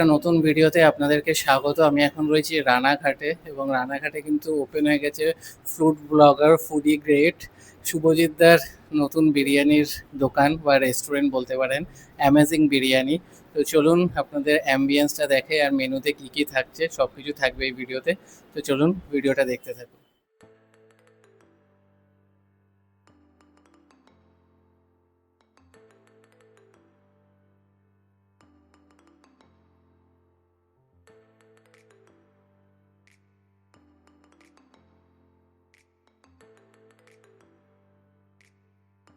একটা নতুন ভিডিওতে আপনাদেরকে স্বাগত। আমি এখন রয়েছি রানাঘাটে এবং রানাঘাটে কিন্তু ওপেন হয়ে গেছে ফুড ব্লগার ফুডি গ্রেট শুভজিৎদার নতুন বিরিয়ানির দোকান বা রেস্টুরেন্ট বলতে পারেন, অ্যামেজিং বিরিয়ানি। তো চলুন আপনাদের অ্যাম্বিয়েন্সটা দেখে আর মেনুতে কী কী থাকছে সব কিছু থাকবে এই ভিডিওতে। তো চলুন ভিডিওটা দেখতে থাকুন।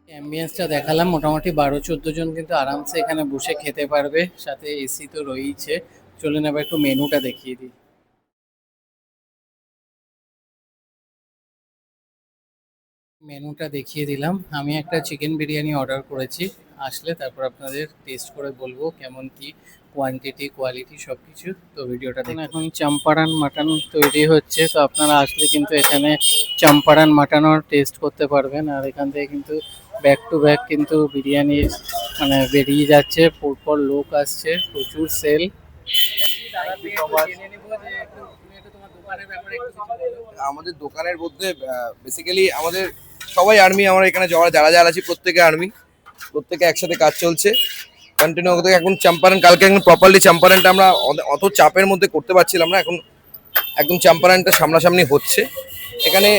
অ্যাম্বিয়েন্সটা দেখালাম, মোটামুটি 12-14 জন কিন্তু আরামসে এখানে বসে খেতে পারবে, সাথে এসি তো রয়েইছে। চলুন এবার একটু মেনুটা দেখিয়ে দিই। মেনুটা দেখিয়ে দিলাম। আমি একটা চিকেন বিরিয়ানি অর্ডার করেছি, আসলে তারপর আপনাদের টেস্ট করে বলবো কেমন কি কোয়ান্টিটি কোয়ালিটি সব কিছু। তো ভিডিওটা দেখুন। এখন চম্পারান মাটন তৈরি হচ্ছে, তো আপনারা আসলে কিন্তু এখানে চম্পারান মাটনও টেস্ট করতে পারবেন। আর এখান থেকে কিন্তু ব্যাক টু ব্যাক কিন্তু বিরিয়ানি মানে বেরিয়ে যাচ্ছে, পরপর লোক আসছে, প্রচুর সেল। আমাদের দোকানের মধ্যে বেসিক্যালি আমাদের সবাই আর্মি, আমরা এখানে যারা যারা যারা আছি প্রত্যেকে আর্মি, প্রত্যেকে একসাথে কাজ চলছে কন্টিনিউ। এখন চম্পারণ, কালকে একদম প্রপারলি চম্পারণটা আমরা অত চাপের মধ্যে করতে পারছিলাম না, এখন একদম চম্পারণটা সামনাসামনি হচ্ছে। এখানে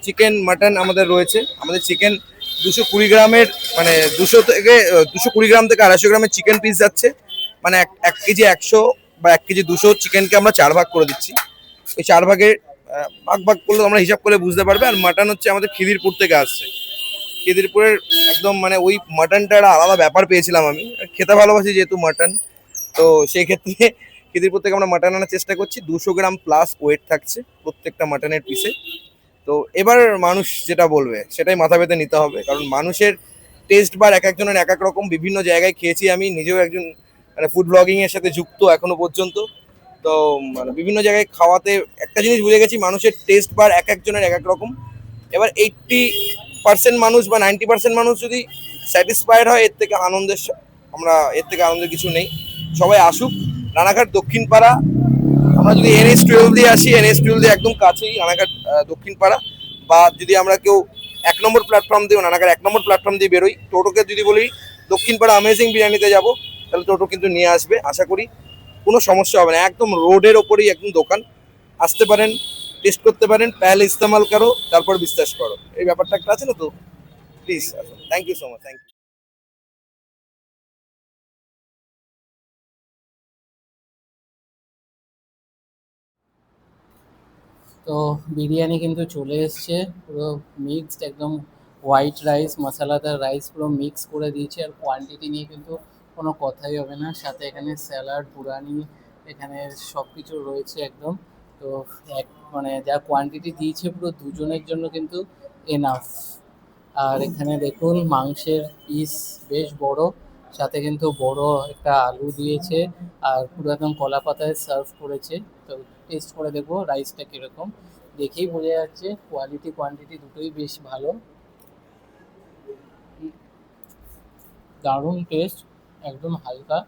চিকেন মাটন আমাদের রয়েছে। আমাদের চিকেন 220 গ্রামের, মানে 220 গ্রাম থেকে 250 গ্রামের চিকেন পিস যাচ্ছে। মানে 1 কেজি 100 বা 1 কেজি 200 চিকেনকে আমরা 4 ভাগ করে দিচ্ছি। এই 4 ভাগে ভাগ ভাগ করলে আমরা হিসাব করে বুঝতে পারবে। আর মাটন হচ্ছে আমাদের খিদিরপুর থেকে আসছে। খিদিরপুরের একদম মানে ওই মাটনটা একটা আলাদা ব্যাপার পেয়েছিলাম। আমি খেতে ভালোবাসি যেহেতু মাটন, তো সেই ক্ষেত্রে খিদিরপুর থেকে আমরা মাটন আনার চেষ্টা করছি। 200 গ্রাম প্লাস ওয়েট থাকছে প্রত্যেকটা মাটনের পিসে। তো এবার মানুষ যেটা বলবে সেটাই মাথা পেতে নিতে হবে, কারণ মানুষের টেস্ট বার এক একজনের এক এক রকম। বিভিন্ন জায়গায় খেয়েছি, আমি নিজেও একজন মানে ফুড ব্লগিং এর সাথে যুক্ত এখনো পর্যন্ত। তো মানে বিভিন্ন জায়গায় খাওয়াতে একটা জিনিস বুঝে গেছি, মানুষের টেস্ট বার এক একজনের এক এক রকম। এবার 80% মানুষ বা 90% মানুষ যদি স্যাটিসফাইড হয়, এর থেকে আনন্দের কিছু নেই। সবাই আসুক। রানাঘাট দক্ষিণ পাড়া, আমরা যদি NH-12 দিয়ে আসি, NH-12 দিয়ে একদম কাছেই রানাঘাট দক্ষিণ পাড়া। বা যদি আমরা কেউ 1 নম্বর প্ল্যাটফর্ম দিয়ে, রানাঘাট 1 নম্বর প্ল্যাটফর্ম দিয়ে বেরোই, টোটোকে যদি বলি দক্ষিণ পাড়া অ্যামেজিং বিরিয়ানিতে যাব, তাহলে টোটো কিন্তু নিয়ে আসবে। আশা করি কোনো সমস্যা হবে না, একদম রোডের ওপরেই একদম দোকান। আসতে পারেন, টেস্ট করতে পারেন, পেলে ইস্তেমাল করো তারপর বিশ্বাস করো, এই ব্যাপারটা একটা আছে না। তো প্লিজ আসুন। Thank you so much. Thank you. তো বিরিয়ানি কিন্তু চলে এসছে, পুরো মিক্সড, একদম হোয়াইট রাইস মশলাদার রাইস পুরো মিক্স করে দিয়েছে। আর কোয়ান্টিটি নিয়ে কিন্তু কোনো কথাই হবে না, সাথে এখানে স্যালাড বুরানি এখানে সব কিছু রয়েছে একদম। তো এক মানে যা কোয়ান্টিটি দিয়েছে পুরো দুজনের জন্য কিন্তু এনাফ। আর এখানে দেখুন মাংসের পিস বেশ বড়, সাথে কিন্তু বড় একটা আলু দিয়েছে, আর পুরো একদম কলা পাতায় সার্ভ করেছে। তো টেস্ট করে দেখবো রাইসটা কীরকম, দেখেই বোঝা যাচ্ছে কোয়ালিটি কোয়ান্টিটি দুটোই বেশ ভালো। দারুণ টেস্ট, একদম হালকা,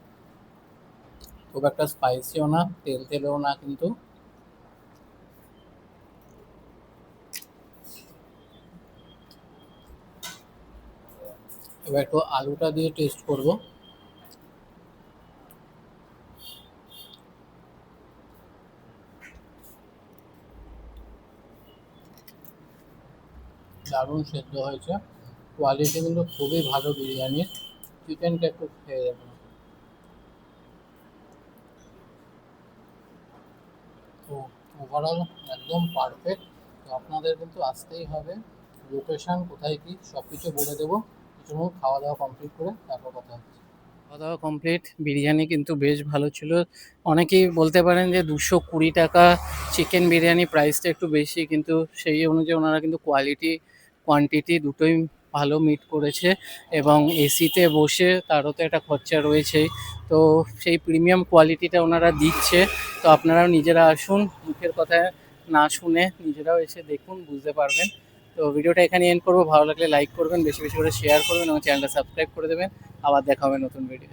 খুব একটা স্পাইসিও না, তেল তেলেও না কিন্তু। এবার একটু আলুটা দিয়ে টেস্ট করব। দারুণ সেদ্ধ হয়েছে, কোয়ালিটি কিন্তু খুবই ভালো বিরিয়ানির। চিকেনটা একটু খেয়ে দেখুন। তো ওভারঅল একদম পারফেক্ট। তো আপনাদের কিন্তু আসতেই হবে। লোকেশান কোথায় কী সব কিছু বলে দেবো। চলুন খাওয়া দাওয়া কমপ্লিট করে তারপর কথা হচ্ছে। খাওয়া দাওয়া কমপ্লিট, বিরিয়ানি কিন্তু বেশ ভালো ছিল। অনেকেই বলতে পারেন যে 220 টাকা চিকেন বিরিয়ানি প্রাইসটা একটু বেশি, কিন্তু সেই অনুযায়ী ওনারা কিন্তু কোয়ালিটি কোয়ান্টিটি দুটোই ভালো মিট করেছে। এবং এসিতে বসে তারও তো একটা খরচা রয়েছেই, তো সেই প্রিমিয়াম কোয়ালিটিটা ওনারা দিচ্ছে। তো আপনারাও নিজেরা আসুন, মুখের কথা না শুনে নিজেরাও এসে দেখুন, বুঝতে পারবেন। তো ভিডিওটা এখানে এন্ড করবো, ভালো লাগলে লাইক করবেন, বেশি বেশি করে শেয়ার করবেন এবং চ্যানেলটা সাবস্ক্রাইব করে দেবেন। আবার দেখা হবে নতুন ভিডিও।